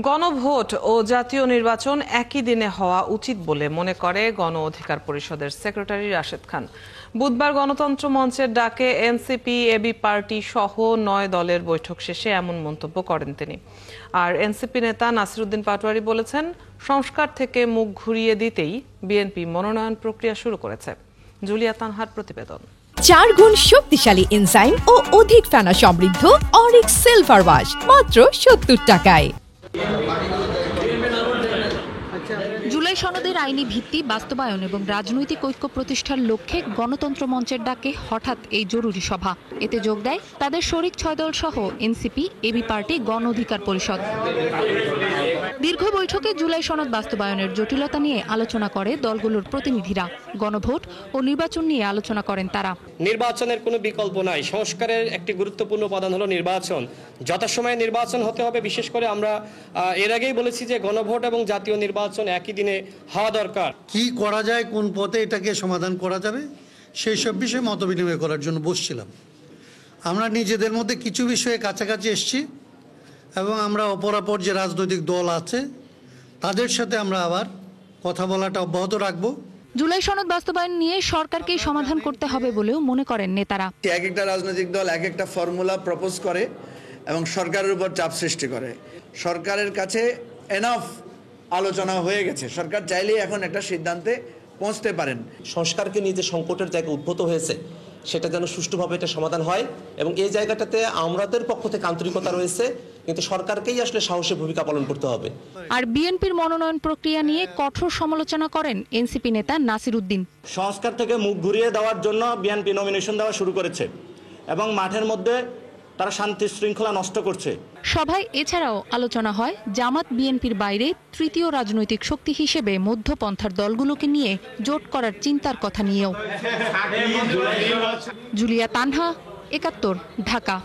গণভোট ও জাতীয় নির্বাচন একই দিনে হওয়া উচিত বলে মনে করে গণ অধিকার পরিষদের সেক্রেটারি রাশেদ খান। বুধবার গণতন্ত্র মঞ্চের ডাকে এনসিপি, এবি পার্টি সহ 9 দলের বৈঠক শেষে এমন মন্তব্য করেন তিনি। আর এনসিপি নেতা নাসিরউদ্দিন পাটোয়ারি বলেছেন, সংস্কার থেকে মুখ ঘুরিয়ে দিতেই বিএনপি মনোনয়ন প্রক্রিয়া শুরু করেছে। জুলিয়া তানহার প্রতিবেদন। 4 গুণ শক্তিশালী এনজাইম ও অধিক ফেনা সমৃদ্ধ অরিক সিলভার ওয়াশ মাত্র 70 টাকায়। জুলাই সনদের আইনি ভিত্তি বাস্তবায়ন এবং রাজনৈতিক ঐক্য প্রতিষ্ঠার লক্ষ্যে গণতন্ত্র মঞ্চের ডাকে হঠাৎ এই জরুরি সভা। এতে যোগ দেয় তাদের শরিক 6 দল সহ এনসিপি, এবি পার্টি, গণ অধিকার পরিষদ। দীর্ঘ বৈঠকে জুলাই সনদ বাস্তবায়নের জটিলতা নিয়ে আলোচনা করে দলগুলোর প্রতিনিধিরা। গণভোট ও নির্বাচন নিয়ে আলোচনা করেন তারা। নির্বাচনের কোনো বিকল্প নাই। সংস্কারের একটি গুরুত্বপূর্ণ উপাদান হলো নির্বাচন। যথাসময়ে নির্বাচন হতে হবে। বিশেষ করে আমরা এর আগেই বলেছি যে গণভোট এবং জাতীয় নির্বাচন একই দিনে হওয়া দরকার। কি করা যায়, কোন পথে এটাকে সমাধান করা যাবে, সেই সব বিষয়ে মতবিনিময় করার জন্য বসছিলাম। আমরা নিজেদের মধ্যে কিছু বিষয়ে কাছাকাছি এসেছি এবং আমরা অপরাপর যে রাজনৈতিক দল আছে তাদের সাথে আমরা আবার কথা বলাটা অব্যাহত রাখবো। জুলাই সনদ বাস্তবায়ন নিয়ে সরকারকেই সমাধান করতে হবে বলেও মনে করেন নেতারা। এক একটা রাজনৈতিক দল এক একটা ফর্মুলা প্রপোজ করে এবং সরকারের উপর চাপ সৃষ্টি করে। সরকারের কাছে এনাফ আলোচনা হয়ে গেছে। সরকার চাইলেই এখন একটা সিদ্ধান্তে পৌঁছতে পারেন। সংস্কারকে নিয়ে যে সংকটের জায়গা উদ্ভূত হয়েছে সেটা যেন সুষ্ঠুভাবে এটা সমাধান হয় এবং এই জায়গাটাতে আমাদের পক্ষ থেকে আন্তরিকতা রয়েছে, কিন্তু সরকারকেই আসলে সাহসী ভূমিকা পালন করতে হবে। আর বিএনপির মনোনয়ন প্রক্রিয়া নিয়ে কঠোর সমালোচনা করেন এনসিপি নেতা নাসিরউদ্দিন। সংস্কার থেকে মুখ ঘুরিয়ে দেওয়ার জন্য বিএনপি নমিনেশন দেওয়া শুরু করেছে এবং মাঠের মধ্যে তারা শান্তি শৃঙ্খলা নষ্ট করছে। সভায় এছাড়াও আলোচনা হয় জামাত বিএনপির বাইরে তৃতীয় রাজনৈতিক শক্তি হিসেবে মধ্যপন্থার দলগুলোকে নিয়ে জোট করার চিন্তার কথা নিয়েও। জুলিয়া তানহা, 71, ঢাকা।